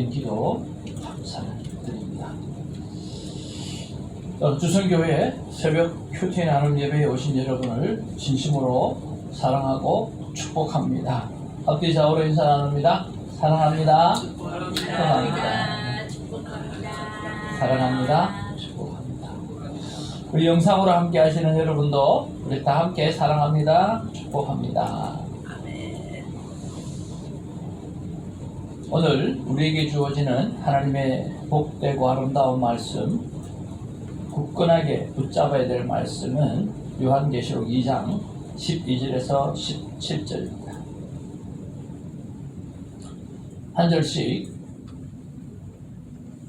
드린 기도 감사드립니다. 주선교회 새벽 큐티 나눔 예배에 오신 여러분을 진심으로 사랑하고 축복합니다. 앞뒤 좌우로 인사 나눕니다. 사랑합니다. 축복합니다. 사랑합니다. 축복합니다. 우리 영상으로 함께 하시는 여러분도 우리 다 함께 사랑합니다. 축복합니다. 오늘 우리에게 주어지는 하나님의 복되고 아름다운 말씀, 굳건하게 붙잡아야 될 말씀은 요한계시록 2장 12절에서 17절입니다. 한 절씩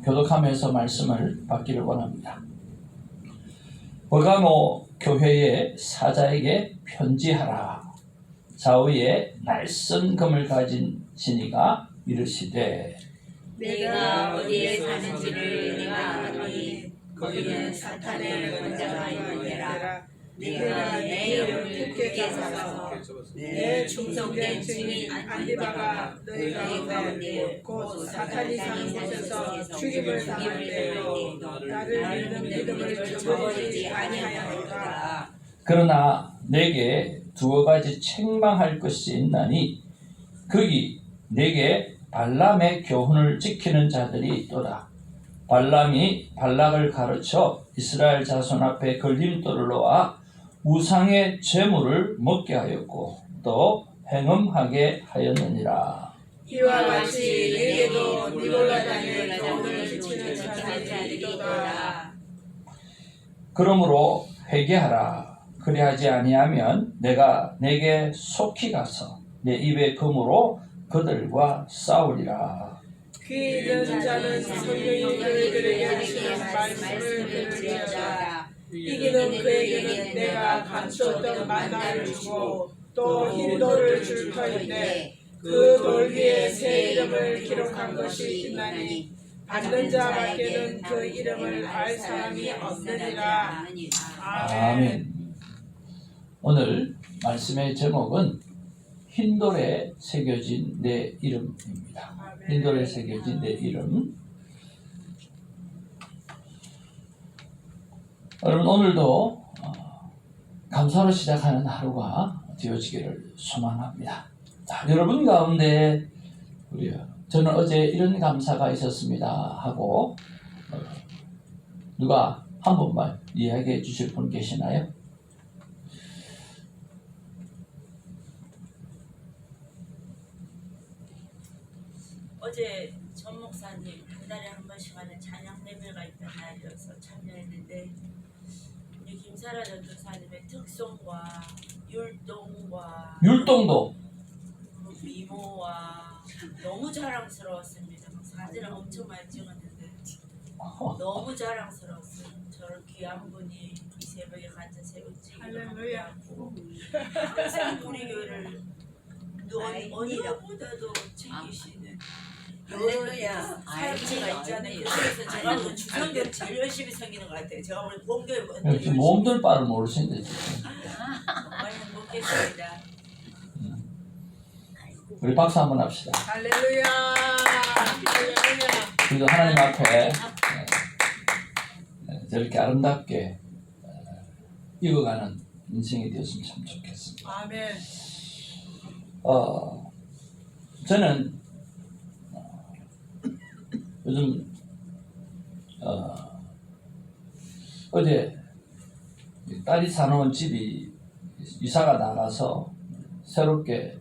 교독하면서 말씀을 받기를 원합니다. 버가모 교회의 사자에게 편지하라. 좌우에 날선 금을 가진 진이가 이르시되, 내가 어디에 사는지를 내가 아노니 거기는 사탄의 권자가 있느니라. 내가 내 이름을 굳게 잡아서 내 충성된 증인 안디바가 너희 가운데 곧 사탄이 사는 곳에서 죽임을 당할 때에도 나를 믿는 믿음을 저버리지 아니하였노라. 그러나 내게 두어 가지 책망할 것이 있나니 거기 내게 발람의 교훈을 지키는 자들이 있도다. 발람이 발락을 가르쳐 이스라엘 자손 앞에 걸림돌을 놓아 우상의 제물을 먹게 하였고 또 행음하게 하였느니라. 이와 같이 내게도 니골라 다니는 교훈을 지키는 자들이 있도다. 그러므로 회개하라. 그리하지 아니하면 내가 내게 속히 가서 내 입의 금으로 그들과 싸우리라. 귀 있는 자는 성령이 그들에게 하시는 말씀을 들을지어다. 이기는 그에게는 내가 감추었던 만나를 주고 또 흰 돌을 줄 터인데 그 돌 위에 새 이름을 기록한 것이 있나니 받는 자밖에는 그 이름을 알 사람이 없느니라. 아멘. 오늘 말씀의 제목은 흰돌에 새겨진 내 이름입니다. 흰돌에 새겨진 내 이름. 여러분, 오늘도 감사로 시작하는 하루가 되어지기를 소망합니다. 자, 여러분 가운데 저는 어제 이런 감사가 있었습니다 하고 누가 한 번만 이야기해 주실 분 계시나요? 어제 전 목사님 한 달에 한 번씩 하는 찬양 예배가 있던 날이어서 참여했는데 우리 김사라 전도사님의 특송과 율동도 그 미모와 너무 자랑스러웠습니다. 사진을 엄청 많이 찍었는데 너무 자랑스러웠어요. 저런 귀한 분이 이 새벽에 같은 새벽 찍기를 함께하고 항상 우리 교회를 어느 보다도 챙기시는 할렐루야. 살찌가 있잖아요. 그래서 제가 오늘 주선교를 제일 열심히 섬기는 것 같아요. 제가 오늘 본교회 이렇게 몸들 바를 모르시는데 지금. 정말 행복했습니다. 우리 박수 한번 합시다. 할렐루야. 할렐루야. 그래도 하나님 앞에 저렇게 아름답게 익어가는 인생이 되었으면 참 좋겠습니다. 아멘. 저는 요즘 어제 딸이 사놓은 집이 이사가 나가서 새롭게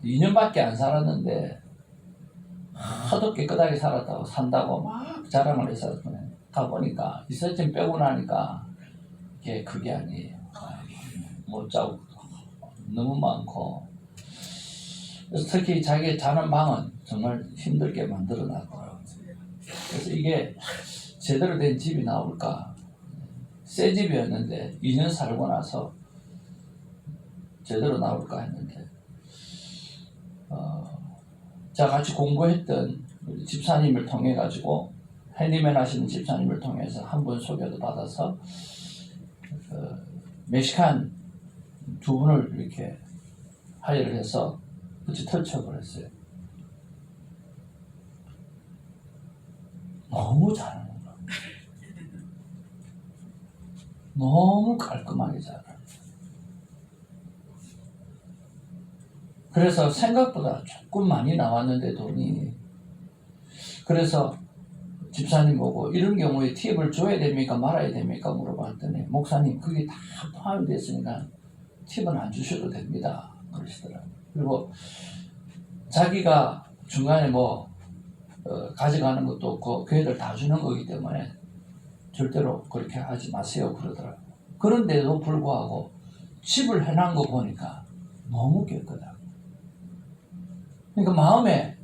2년밖에 안 살았는데 하도 깨끗하게 살았다고 산다고 막 자랑을 해서 가보니까 이삿짐 빼고 나니까 그게 아니에요. 못 자고 너무 많고, 그래서 특히 자기 자는 방은 정말 힘들게 만들어 놨더라고요. 그래서 이게 제대로 된 집이 나올까, 새 집이었는데 2년 살고 나서 제대로 나올까 했는데 제가 같이 공부했던 우리 집사님을 통해 가지고 핸디맨 하시는 집사님을 통해서 한 분 소개도 받아서 멕시칸 두 분을 이렇게 하이를 해서 같이 터치업을 했어요. 너무 잘하는 거야. 너무 깔끔하게 잘하는 거야. 그래서 생각보다 조금 많이 나왔는데 돈이. 그래서 집사님 보고 이런 경우에 팁을 줘야 됩니까 말아야 됩니까 물어봤더니 목사님 그게 다 포함이 됐으니까 팁은 안 주셔도 됩니다 그러시더라고요. 그리고 자기가 중간에 가져가는 것도 없고 교회들 다 주는 거기 때문에 절대로 그렇게 하지 마세요 그러더라고요. 그런데도 불구하고 팁을 해놓은 거 보니까 너무 깨끗하고, 그러니까 마음에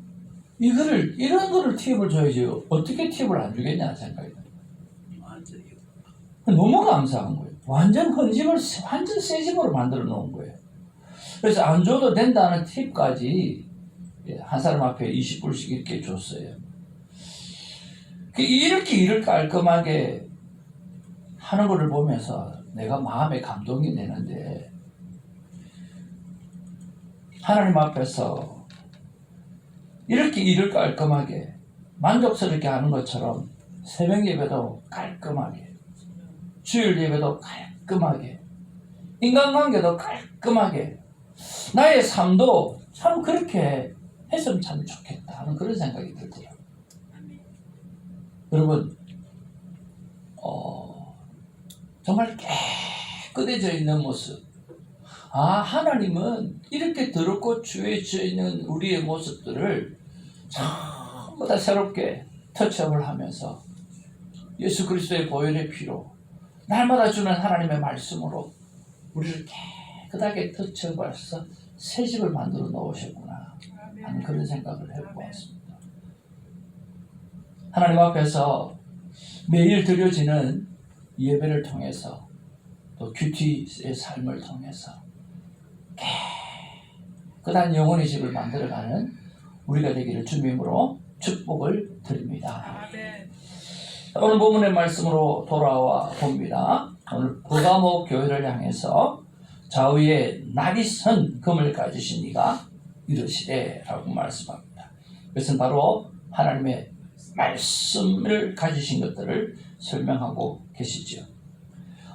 이런 거를 팁을 줘야지 어떻게 팁을 안 주겠냐 생각이 들어요. 너무 감사한 거예요. 완전 헌집을 완전 새 집으로 만들어 놓은 거예요. 그래서 안 줘도 된다는 팁까지 한 사람 앞에 20불씩 이렇게 줬어요. 이렇게 일을 깔끔하게 하는 거를 보면서 내가 마음에 감동이 되는데, 하나님 앞에서 이렇게 일을 깔끔하게 만족스럽게 하는 것처럼 새벽 예배도 깔끔하게, 주일 예배도 깔끔하게, 인간관계도 깔끔하게, 나의 삶도 참 그렇게 했으면 참 좋겠다 하는 그런 생각이 들더라고요. 여러분 정말 깨끗해져 있는 모습, 하나님은 이렇게 더럽고 주의져 있는 우리의 모습들을 전부 다 새롭게 터치업을 하면서 예수 그리스도의 보혈의 피로 날마다 주는 하나님의 말씀으로 우리를 깨끗하게 터치업해서 새 집을 만들어 놓으셨구나 하는 그런 생각을 해보았습니다. 하나님 앞에서 매일 드려지는 예배를 통해서 또 큐티의 삶을 통해서 깨끗한 영혼의 집을 만들어가는 우리가 되기를 주님으로 축복을 드립니다. 오늘 본문의 말씀으로 돌아와 봅니다. 오늘 버가모 교회를 향해서 좌우에 날이 선 금을 가지신 이가 이르시되 라고 말씀합니다. 그것은 바로 하나님의 말씀을 가지신 것들을 설명하고 계시죠.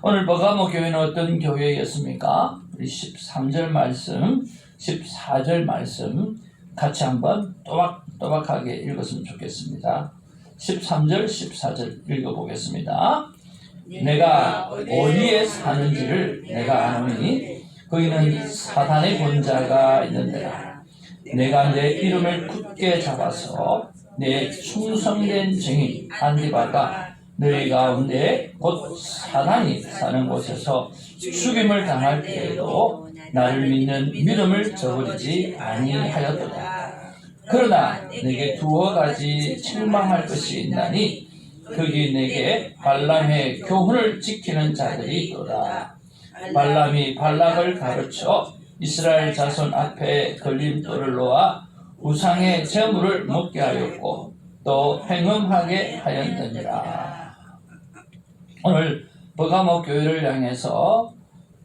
오늘 버가모 교회는 어떤 교회였습니까? 우리 13절 말씀, 14절 말씀 같이 한번 또박또박하게 읽었으면 좋겠습니다. 13절, 14절 읽어보겠습니다. 내가 어디에 사는지를 내가 아노니 거기는 사단의 본자가 있는데라. 내가 내 이름을 굳게 잡아서 내 충성된 증인 안디바가 너희 가운데 곧 사단이 사는 곳에서 죽임을 당할 때에도 나를 믿는 믿음을 저버리지 아니하였도다. 그러나 내게 두어 가지 책망할 것이 있나니 거기 내게 발람의 교훈을 지키는 자들이 있도다. 발람이 발락을 가르쳐 이스라엘 자손 앞에 걸림돌을 놓아 우상의 제물을 먹게 하였고 또 행음하게 하였느니라. 오늘 버가모 교회를 향해서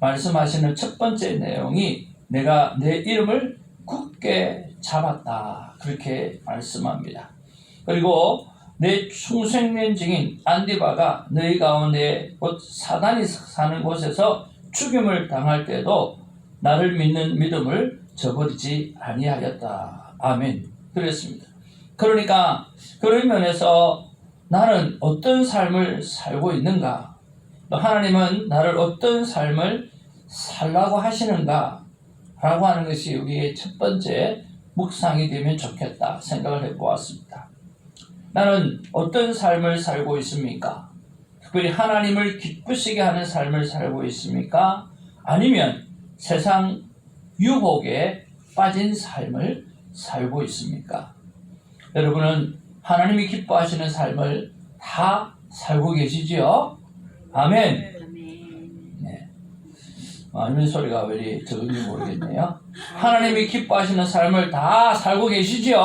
말씀하시는 첫 번째 내용이 내가 내 이름을 굳게 잡았다 그렇게 말씀합니다. 그리고 내 충성된 증인 안디바가 너희 가운데 곧 사단이 사는 곳에서 죽임을 당할 때도 나를 믿는 믿음을 저버리지 아니하였다. 아멘. 그랬습니다. 그러니까 그런 면에서 나는 어떤 삶을 살고 있는가, 또 하나님은 나를 어떤 삶을 살라고 하시는가 라고 하는 것이 우리의 첫 번째 묵상이 되면 좋겠다 생각을 해보았습니다. 나는 어떤 삶을 살고 있습니까? 특별히 하나님을 기쁘시게 하는 삶을 살고 있습니까? 아니면 세상 유혹에 빠진 삶을 살고 있습니까? 여러분은 하나님이 기뻐하시는 삶을 다 살고 계시지요? 아멘. 네. 아멘 소리가 왜 이리 적은지 모르겠네요. 하나님이 기뻐하시는 삶을 다 살고 계시지요?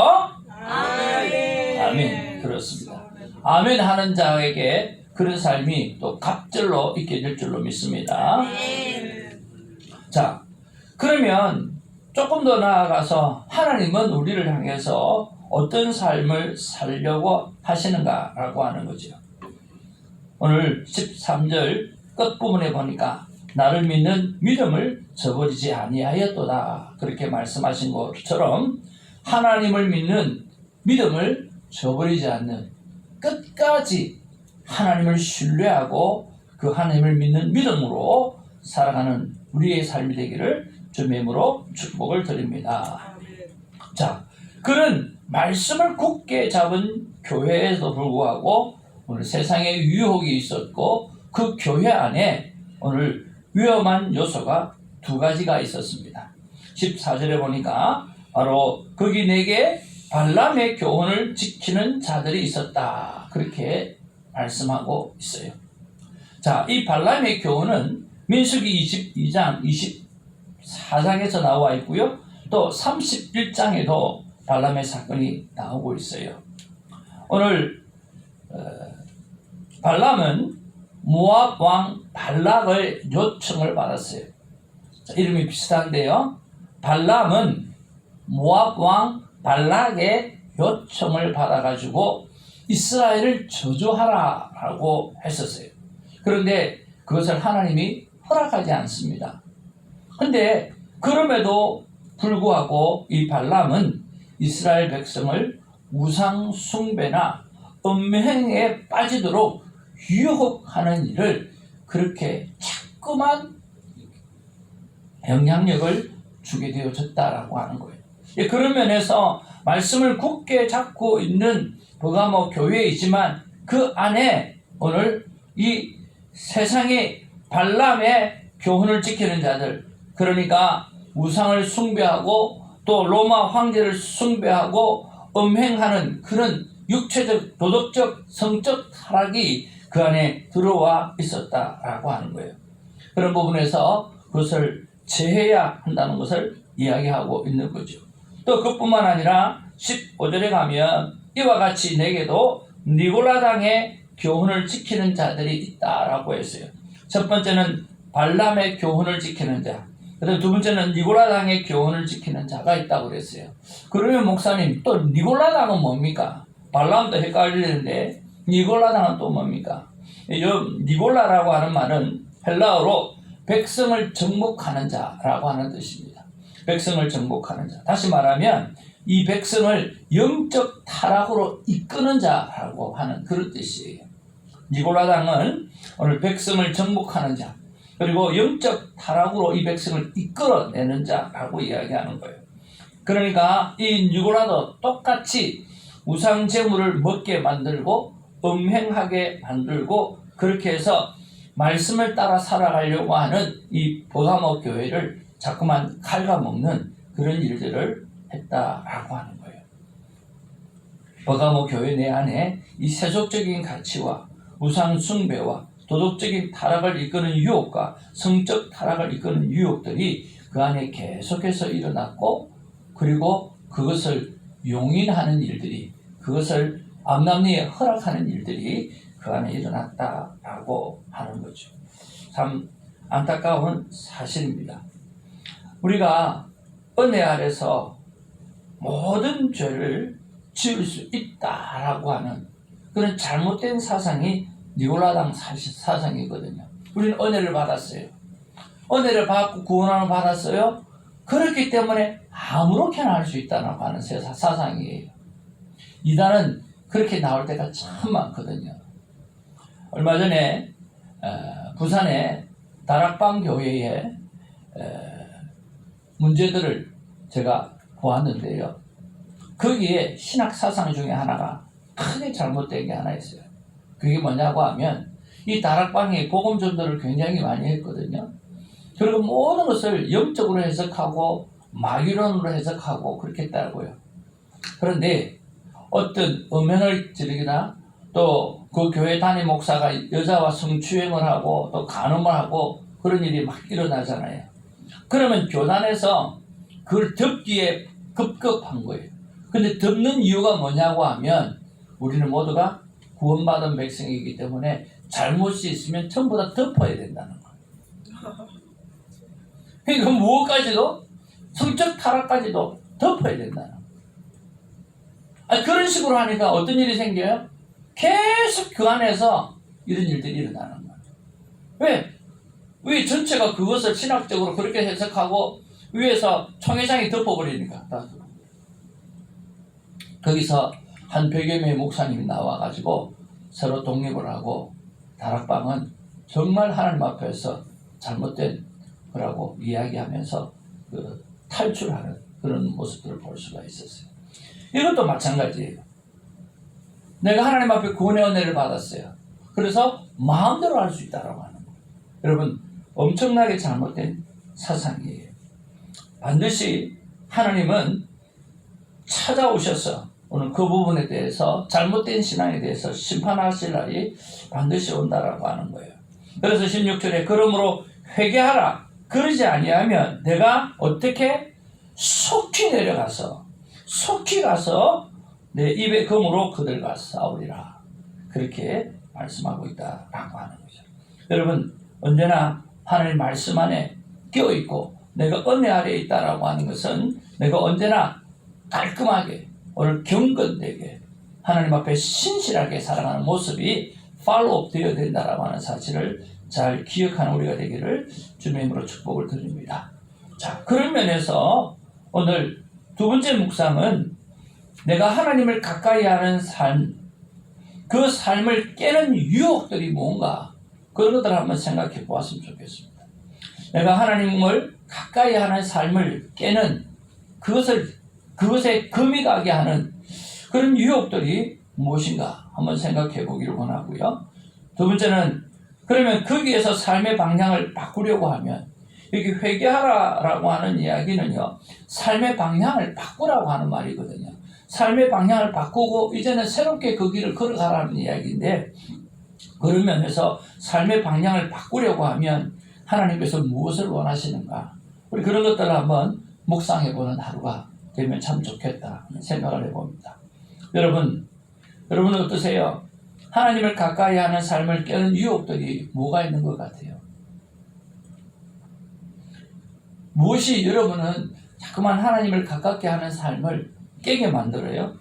아멘. 아멘. 그렇습니다. 아멘 하는 자에게 그런 삶이 또 갑절로 있게 될 줄로 믿습니다. 자, 그러면 조금 더 나아가서 하나님은 우리를 향해서 어떤 삶을 살려고 하시는가라고 하는 거죠. 오늘 13절 끝부분에 보니까 나를 믿는 믿음을 저버리지 아니하였도다 그렇게 말씀하신 것처럼 하나님을 믿는 믿음을 저버리지 않는 끝까지 하나님을 신뢰하고 그 하나님을 믿는 믿음으로 살아가는 우리의 삶이 되기를 주님의 이름으로 축복을 드립니다. 자, 그런 말씀을 굳게 잡은 교회에도 불구하고 오늘 세상에 유혹이 있었고 그 교회 안에 오늘 위험한 요소가 두 가지가 있었습니다. 14절에 보니까 바로 거기 내게 발람의 교훈을 지키는 자들이 있었다 그렇게 말씀하고 있어요. 자, 이 발람의 교훈은 민수기 22장 24장에서 나와 있고요. 또 31장에도 발람의 사건이 나오고 있어요. 오늘 발람은 모압 왕 발락의 요청을 받았어요. 자, 이름이 비슷한데요. 발람은 모압 왕 발락의 요청을 받아가지고 이스라엘을 저주하라라고 했었어요. 그런데 그것을 하나님이 허락하지 않습니다. 근데 그럼에도 불구하고 이 발람은 이스라엘 백성을 우상 숭배나 음행에 빠지도록 유혹하는 일을 그렇게 자꾸만 영향력을 주게 되어졌다라고 하는 거예요. 그런 면에서 말씀을 굳게 잡고 있는 버가모 교회이지만 그 안에 오늘 이 세상의 발람의 교훈을 지키는 자들, 그러니까 우상을 숭배하고 또 로마 황제를 숭배하고 음행하는 그런 육체적, 도덕적, 성적 타락이 그 안에 들어와 있었다라고 하는 거예요. 그런 부분에서 그것을 제해야 한다는 것을 이야기하고 있는 거죠. 또 그뿐만 아니라 15절에 가면 이와 같이 내게도 니골라당의 교훈을 지키는 자들이 있다라고 했어요. 첫 번째는 발람의 교훈을 지키는 자, 그다음 두 번째는 니골라당의 교훈을 지키는 자가 있다고 그랬어요. 그러면 목사님 또 니골라당은 뭡니까? 발람도 헷갈리는데 니골라당은 또 뭡니까? 이 니골라라고 하는 말은 헬라어로 백성을 정복하는 자라고 하는 뜻입니다. 백성을 정복하는 자. 다시 말하면 이 백성을 영적 타락으로 이끄는 자라고 하는 그런 뜻이에요. 니골라당은 오늘 백성을 정복하는 자, 그리고 영적 타락으로 이 백성을 이끌어내는 자라고 이야기하는 거예요. 그러니까 이 니골라도 똑같이 우상 제물을 먹게 만들고 음행하게 만들고 그렇게 해서 말씀을 따라 살아가려고 하는 이 버가모 교회를 자꾸만 갉아먹는 그런 일들을 했다라고 하는 거예요. 버가모 교회 내 안에 이 세속적인 가치와 우상 숭배와 도덕적인 타락을 이끄는 유혹과 성적 타락을 이끄는 유혹들이 그 안에 계속해서 일어났고, 그리고 그것을 용인하는 일들이, 그것을 암남리에 허락하는 일들이 그 안에 일어났다라고 하는 거죠. 참 안타까운 사실입니다. 우리가 은혜 아래서 모든 죄를 지을 수 있다라고 하는 그런 잘못된 사상이 니골라당 사상이거든요. 우리는 은혜를 받았어요. 은혜를 받고 구원을 받았어요. 그렇기 때문에 아무렇게나 할 수 있다고 하는 사상이에요. 이단은 그렇게 나올 때가 참 많거든요. 얼마 전에 부산의 다락방 교회에 문제들을 제가 보았는데요. 거기에 신학 사상 중에 하나가 크게 잘못된 게 하나 있어요. 그게 뭐냐고 하면 이 다락방이 복음 전도를 굉장히 많이 했거든요. 그리고 모든 것을 영적으로 해석하고 마귀론으로 해석하고 그렇게 했다고요. 그런데 어떤 음행을 지르거나 또 그 교회 담임 목사가 여자와 성추행을 하고 또 간음을 하고 그런 일이 막 일어나잖아요. 그러면 교단에서 그걸 덮기에 급급한 거예요. 근데 덮는 이유가 뭐냐고 하면 우리는 모두가 구원받은 백성이기 때문에 잘못이 있으면 전부 다 덮어야 된다는 거예요. 그러니까 무엇까지도 성적 타락까지도 덮어야 된다는 거예요. 식으로 하니까 어떤 일이 생겨요? 계속 그 안에서 이런 일들이 일어나는 거예요. 왜? 왜 전체가 그것을 신학적으로 그렇게 해석하고 위에서 총회장이 덮어버리니까. 거기서 한 100여 명의 목사님이 나와가지고 서로 독립을 하고 다락방은 정말 하나님 앞에서 잘못된 거라고 이야기하면서 그 탈출하는 그런 모습들을 볼 수가 있었어요. 이것도 마찬가지예요. 내가 하나님 앞에 구원의 은혜를 받았어요. 그래서 마음대로 할 수 있다라고 하는 거예요. 여러분, 엄청나게 잘못된 사상이에요. 반드시 하나님은 찾아오셔서 오늘 그 부분에 대해서 잘못된 신앙에 대해서 심판하실 날이 반드시 온다라고 하는 거예요. 그래서 16절에 그러므로 회개하라. 그러지 아니하면 내가 어떻게 속히 내려가서 속히 가서 내 입의 검으로 그들과 싸우리라. 그렇게 말씀하고 있다라고 하는 거죠. 여러분, 언제나 하나님 말씀 안에 끼어있고 내가 은혜 아래에 있다라고 하는 것은 내가 언제나 깔끔하게 오늘 경건되게 하나님 앞에 신실하게 살아가는 모습이 팔로업 되어야 된다라고 하는 사실을 잘 기억하는 우리가 되기를 주님의 이름으로 축복을 드립니다. 자, 그런 면에서 오늘 두 번째 묵상은 내가 하나님을 가까이 하는 삶, 그 삶을 깨는 유혹들이 뭔가 그런 것들을 한번 생각해 보았으면 좋겠습니다. 내가 하나님을 가까이 하는 삶을 깨는 그것에 금이 가게 하는 그런 유혹들이 무엇인가 한번 생각해 보기를 원하고요. 두 번째는 그러면 거기에서 삶의 방향을 바꾸려고 하면 여기 회개하라라고 하는 이야기는요. 삶의 방향을 바꾸라고 하는 말이거든요. 삶의 방향을 바꾸고 이제는 새롭게 그 길을 걸어가라는 이야기인데 그런 면에서 삶의 방향을 바꾸려고 하면 하나님께서 무엇을 원하시는가? 우리 그런 것들을 한번 묵상해보는 하루가 되면 참 좋겠다 생각을 해봅니다. 여러분은 어떠세요? 하나님을 가까이 하는 삶을 깨는 유혹들이 뭐가 있는 것 같아요? 무엇이 여러분은 자꾸만 하나님을 가깝게 하는 삶을 깨게 만들어요?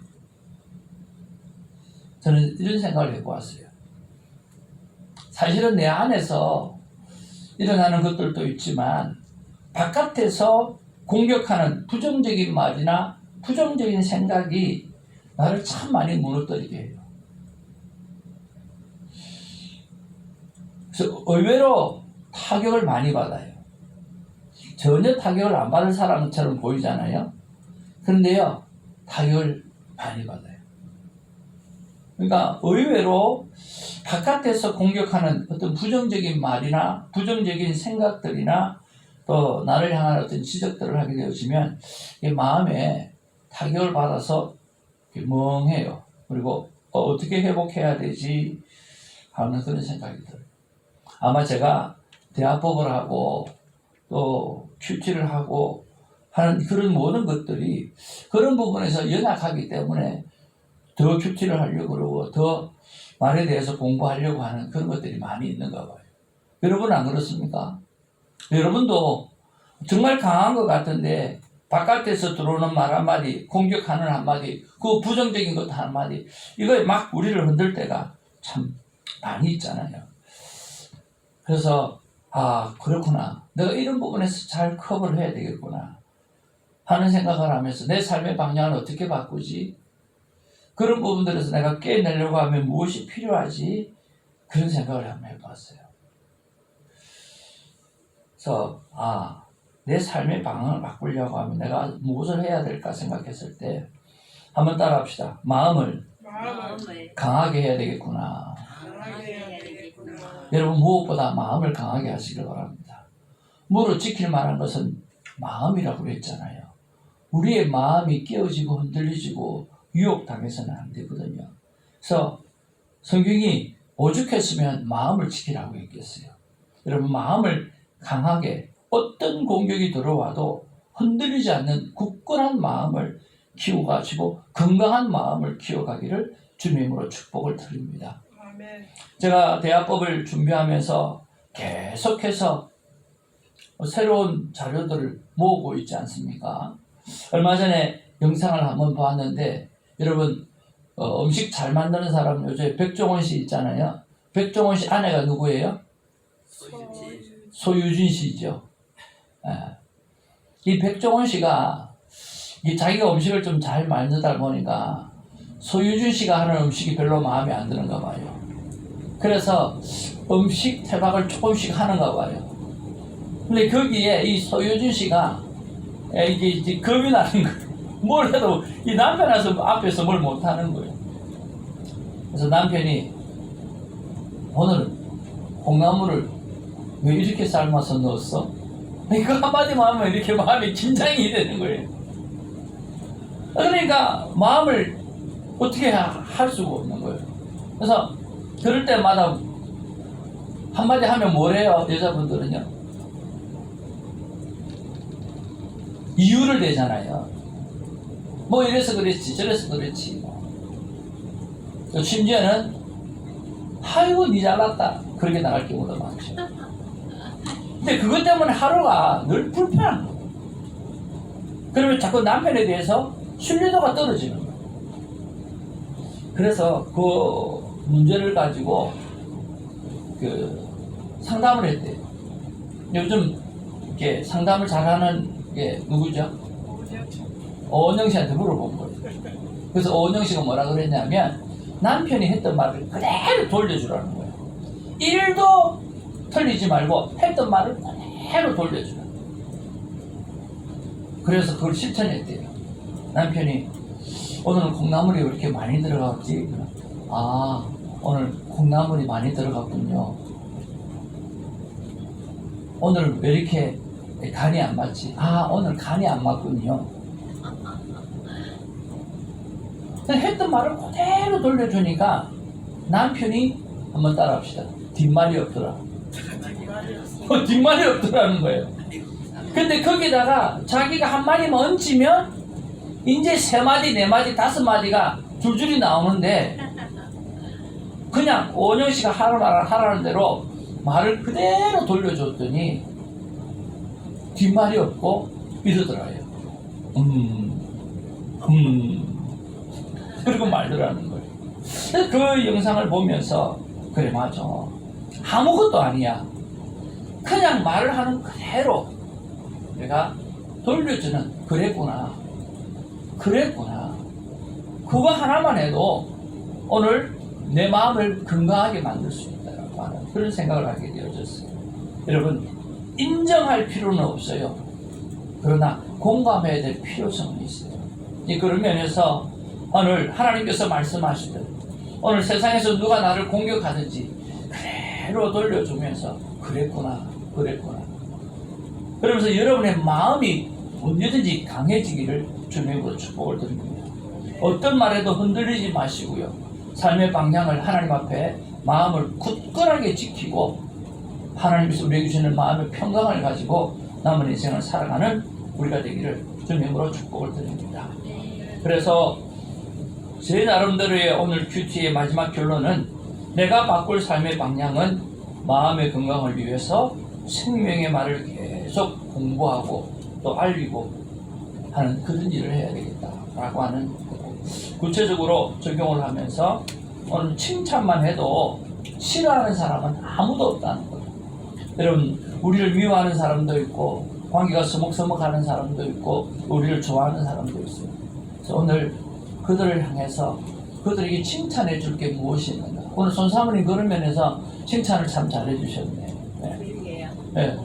저는 이런 생각을 해보았어요. 사실은 내 안에서 일어나는 것들도 있지만 바깥에서 공격하는 부정적인 말이나 부정적인 생각이 나를 참 많이 무너뜨리게 해요. 그래서 의외로 타격을 많이 받아요. 전혀 타격을 안 받은 사람처럼 보이잖아요. 그런데요, 타격을 많이 받아요. 그러니까 의외로 바깥에서 공격하는 어떤 부정적인 말이나 부정적인 생각들이나 또 나를 향한 어떤 지적들을 하게 되어지면 마음에 타격을 받아서 멍해요. 그리고 어떻게 회복해야 되지 하는 그런 생각이 들어요. 아마 제가 대화법을 하고 또 큐티를 하고 하는 그런 모든 것들이 그런 부분에서 연약하기 때문에 더 큐티를 하려고 그러고 더 말에 대해서 공부하려고 하는 그런 것들이 많이 있는가 봐요. 여러분은 안 그렇습니까? 여러분도 정말 강한 것 같은데 바깥에서 들어오는 말 한마디, 공격하는 한마디, 그 부정적인 것 한마디 이거에 막 우리를 흔들 때가 참 많이 있잖아요. 그래서 그렇구나. 내가 이런 부분에서 잘 커버를 해야 되겠구나 하는 생각을 하면서 내 삶의 방향을 어떻게 바꾸지? 그런 부분들에서 내가 깨내려고 하면 무엇이 필요하지? 그런 생각을 한번 해봤어요. 그래서 내 삶의 방향을 바꾸려고 하면 내가 무엇을 해야 될까 생각했을 때 한번 따라합시다. 마음을 강하게 해야 되겠구나. 여러분 무엇보다 마음을 강하게 하시길 바랍니다. 무릇 지킬 만한 것은 마음이라고 그랬잖아요. 우리의 마음이 깨어지고 흔들리지고 유혹당해서는 안 되거든요. 그래서 성경이 오죽했으면 마음을 지키라고 했겠어요. 여러분 마음을 강하게 어떤 공격이 들어와도 흔들리지 않는 굳건한 마음을 키워가지고 건강한 마음을 키워가기를 주님의 이름으로 축복을 드립니다. 아멘. 제가 대화법을 준비하면서 계속해서 새로운 자료들을 모으고 있지 않습니까? 얼마 전에 영상을 한번 봤는데 여러분 음식 잘 만드는 사람 요새 백종원 씨 있잖아요. 백종원 씨 아내가 누구예요? 소유진 씨죠. 예. 이 백종원 씨가 이 자기가 음식을 좀 잘 만들다 보니까 소유진 씨가 하는 음식이 별로 마음에 안 드는가 봐요. 그래서 음식 태박을 조금씩 하는가 봐요. 근데 거기에 이 소유진 씨가 이게 이제 겁이 나는 거예요. 뭘 해도 이 남편 앞에서 뭘 못하는 거예요. 그래서 남편이 오늘은 콩나물을 왜 이렇게 삶아서 넣었어? 이거 한마디만 하면 이렇게 마음이 긴장이 되는 거예요. 그러니까 마음을 어떻게 할 수가 없는 거예요. 그래서 그럴 때마다 한마디 하면 뭐래요? 여자분들은요. 이유를 대잖아요. 뭐 이래서 그랬지 저래서 그랬지. 또 심지어는 아이고 니 잘났다 그렇게 나갈 경우도 많죠. 근데 그것 때문에 하루가 늘 불편한 거예요. 그러면 자꾸 남편에 대해서 신뢰도가 떨어지는 거예요. 그래서 그 문제를 가지고 그 상담을 했대요. 요즘 이렇게 상담을 잘하는 게 누구죠? 오은영 씨한테 물어본 거예요. 그래서 오은영 씨가 뭐라 그랬냐면 남편이 했던 말을 그대로 돌려주라는 거예요. 1도 틀리지 말고 했던 말을 그대로 돌려주라. 그래서 그걸 실천했대요. 남편이 오늘은 콩나물이 왜 이렇게 많이 들어갔지? 아, 오늘 콩나물이 많이 들어갔군요. 오늘 왜 이렇게 간이 안 맞지? 아, 오늘 간이 안 맞군요. 했던 말을 그대로 돌려주니까 남편이 한번 따라합시다. 뒷말이 없더라. 뒷말이 없더라는 거예요. 근데 거기다가 자기가 한 마디만 얹으면 이제 3마디, 4마디, 5마디가 줄줄이 나오는데 그냥 오은영 씨가 하라는 대로 말을 그대로 돌려줬더니 뒷말이 없고 이러더라고요. 그리고 말더라는 거예요. 그 영상을 보면서 그래 맞아. 아무것도 아니야. 그냥 말을 하는 그대로 내가 돌려주는 그랬구나. 그거 하나만 해도 오늘 내 마음을 건강하게 만들 수 있다라고 하는 그런 생각을 하게 되어졌어요. 여러분 인정할 필요는 없어요. 그러나 공감해야 될 필요성은 있어요. 그런 면에서 오늘 하나님께서 말씀하시듯 오늘 세상에서 누가 나를 공격하든지 그대로 돌려주면서 그랬구나. 그러면서 여러분의 마음이 언제든지 강해지기를 주님으로 축복을 드립니다. 어떤 말에도 흔들리지 마시고요. 삶의 방향을 하나님 앞에 마음을 굳건하게 지키고 하나님께서 우리에게 주시는 마음의 평강을 가지고 남은 인생을 살아가는 우리가 되기를 주님으로 축복을 드립니다. 그래서 제 나름대로의 오늘 큐티의 마지막 결론은 내가 바꿀 삶의 방향은 마음의 건강을 위해서 생명의 말을 계속 공부하고 또 알리고 하는 그런 일을 해야 되겠다라고 하는 거고, 구체적으로 적용을 하면서 오늘 칭찬만 해도 싫어하는 사람은 아무도 없다는 거예요. 여러분 우리를 미워하는 사람도 있고 관계가 서먹서먹하는 사람도 있고 우리를 좋아하는 사람도 있어요. 그래서 오늘 그들을 향해서 그들에게 칭찬해 줄 게 무엇이 있는가. 오늘 손 사모님 그런 면에서 칭찬을 참 잘해 주셨네. 네.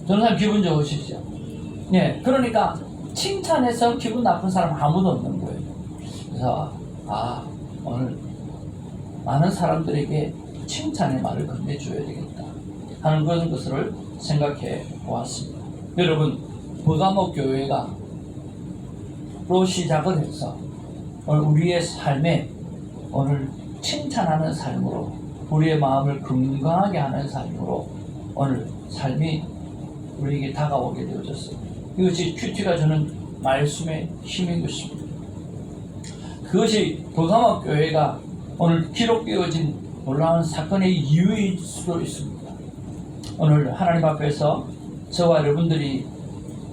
전사님 기분 좋으시죠? 네. 그러니까 칭찬해서 기분 나쁜 사람 아무도 없는 거예요. 그래서 오늘 많은 사람들에게 칭찬의 말을 건네줘야 되겠다 하는 그런 것을 생각해 보았습니다. 여러분 버가목 교회가 로 시작을 해서 오늘 우리의 삶에 오늘 칭찬하는 삶으로 우리의 마음을 건강하게 하는 삶으로 오늘 삶이 우리에게 다가오게 되어졌어요. 이것이 큐티가 주는 말씀의 힘인 것입니다. 그것이 버가목 교회가 오늘 기록되어진 놀라운 사건의 이유일 수도 있습니다. 오늘 하나님 앞에서 저와 여러분들이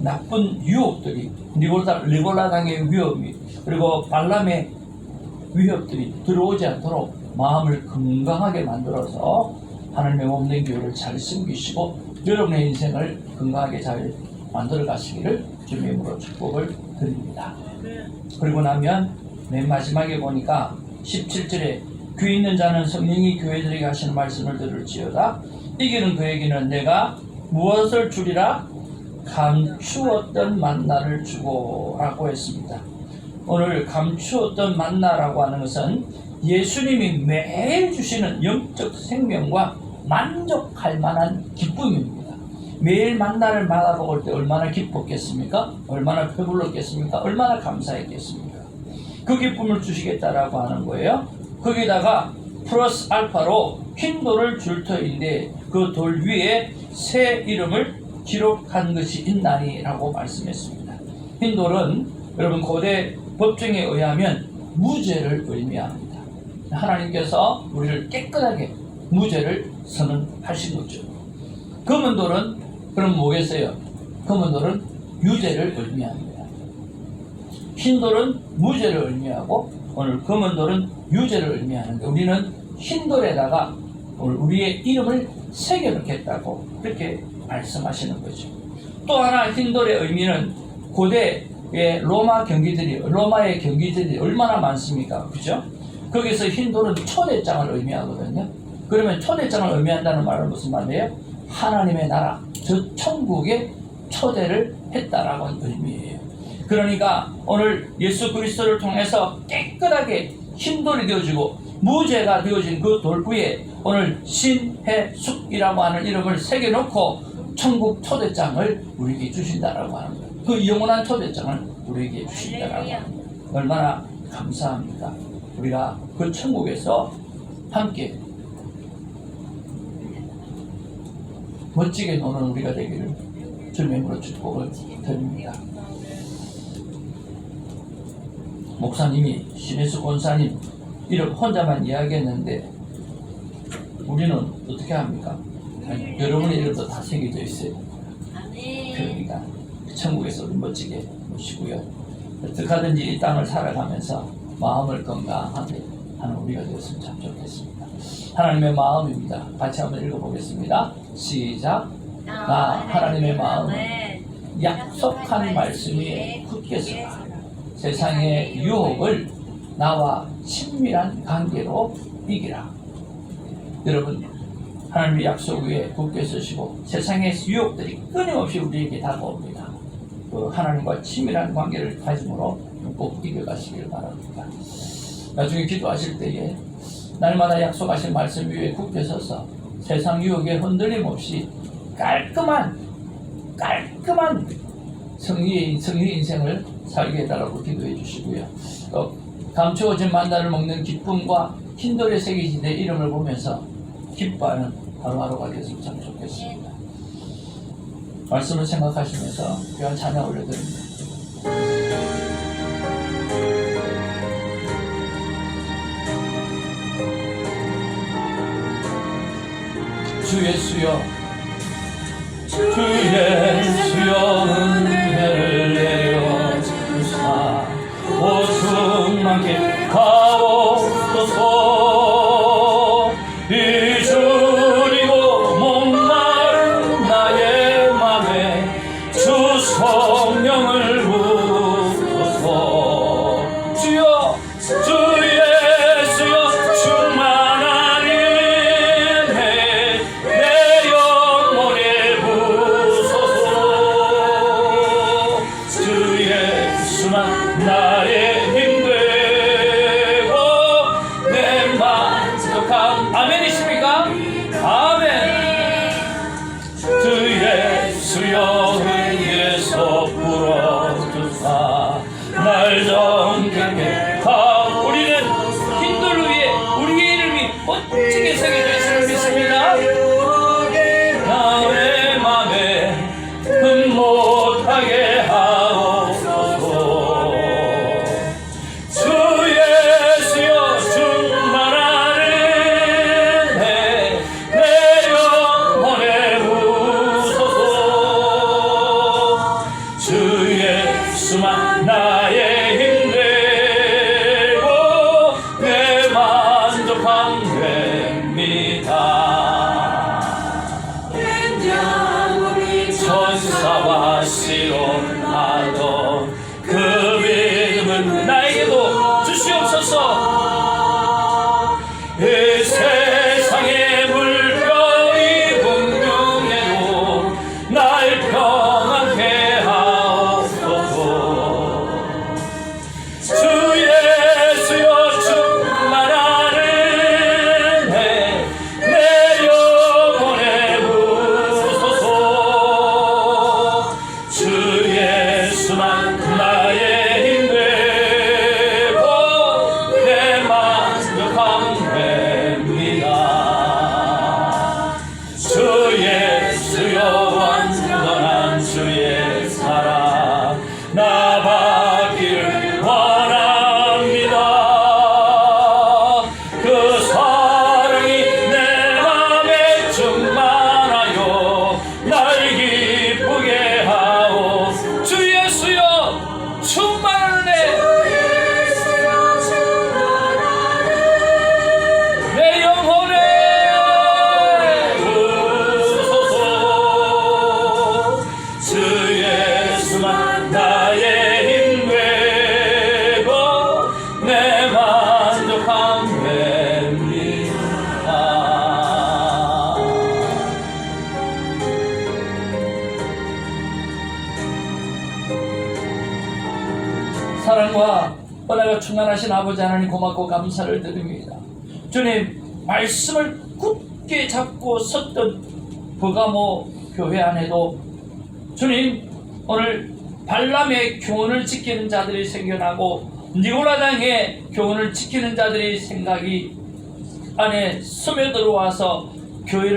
나쁜 유혹들이 리골라 당의 위험이 그리고 발람의 위협들이 들어오지 않도록 마음을 건강하게 만들어서 하나님의 몸된 교회를 잘 섬기시고 여러분의 인생을 건강하게 잘 만들어 가시기를 주님의 이름으로 축복을 드립니다. 그리고 나면 맨 마지막에 보니까 17절에 귀 있는 자는 성령이 교회들에게 하시는 말씀을 들을지어다. 이기는 그에게는 내가 무엇을 주리라? 감추었던 만나를 주고 라고 했습니다. 오늘 감추었던 만나라고 하는 것은 예수님이 매일 주시는 영적 생명과 만족할 만한 기쁨입니다. 매일 만나를 받아먹을 때 얼마나 기뻤겠습니까? 얼마나 배불렀겠습니까? 얼마나 감사했겠습니까? 그 기쁨을 주시겠다라고 하는 거예요. 거기다가 플러스 알파로 흰 돌을 줄 터인데 그 돌 위에 새 이름을 기록한 것이 있나니 라고 말씀했습니다. 흰 돌은 여러분 고대 법정에 의하면 무죄를 의미합니다. 하나님께서 우리를 깨끗하게 무죄를 선언하신 거죠. 검은 돌은 그럼 뭐겠어요? 검은 돌은 유죄를 의미합니다. 흰 돌은 무죄를 의미하고 오늘 검은 돌은 유죄를 의미하는데 우리는 흰 돌에다가 오늘 우리의 이름을 새겨놓겠다고 그렇게 말씀하시는 거죠. 또 하나 흰 돌의 의미는 고대의 로마의 경기들이 얼마나 많습니까? 그죠? 거기서 흰 돌은 초대장을 의미하거든요. 그러면 초대장을 의미한다는 말은 무슨 말이에요? 하나님의 나라, 저 천국에 초대를 했다라는 의미예요. 그러니까 오늘 예수 그리스도를 통해서 깨끗하게 흰 돌이 되어지고 무죄가 되어진 그 돌 위에 오늘 신해숙이라고 하는 이름을 새겨놓고 천국 초대장을 우리에게 주신다라고 하는 거예요. 그 영원한 초대장을 우리에게 주신다라고 하는 거예요. 얼마나 감사합니까? 우리가 그 천국에서 함께 멋지게 노는 우리가 되기를 주님의 이름으로 축복을 드립니다. 목사님이 신혜숙 권사님 이름 혼자만 이야기했는데 우리는 어떻게 합니까? 아니, 여러분의 이름도 다 새겨져 있어요. 그러니까 천국에서 우리 멋지게 모시고요. 어떻게든지 이 땅을 살아가면서 마음을 건강하게 하는 우리가 되었으면 참 좋겠습니다. 하나님의 마음입니다. 같이 한번 읽어보겠습니다. 시작. 나 하나님의 마음은 약속한 말씀 위에 굳게 서라. 세상의 유혹을 나와 친밀한 관계로 이기라. 여러분 하나님의 약속 위에 굳게 서시고 세상의 유혹들이 끊임없이 우리에게 다가옵니다. 그 하나님과 친밀한 관계를 가짐으로 꼭 이겨가시길 바랍니다. 나중에 기도하실 때에 날마다 약속하신 말씀 위에 굳게 서서 세상 유혹에 흔들림 없이 깔끔한 성리의 인생을 살게 해달라고 기도해 주시고요. 감추어진 만나를 먹는 기쁨과 흰돌에 새겨진 내 이름을 보면서 기뻐하는 하루하루가 되었으면 참 좋겠습니다. 말씀을 생각하시면서 귀한 찬양 올려드립니다. 주 예수여, 주 예수여 은혜를 내려주사 오죽만게 가옵소서. 잊으리고 목마른 나의 맘에 주 성령을 부으소서. 주여, 주 예수여 충만한 은혜 내 영혼에 부으소서. 충만하신 아버지 하나님 고맙고 감사를 드립니다. 주님, 말씀을 굳게 잡고 섰던 버가모 교회 안에도 주님, 오늘 발람의 교훈을 지키는 자들이 생겨나고 니고라당의 교훈을 지키는 자들의 생각이 안에 스며들어와서 교회를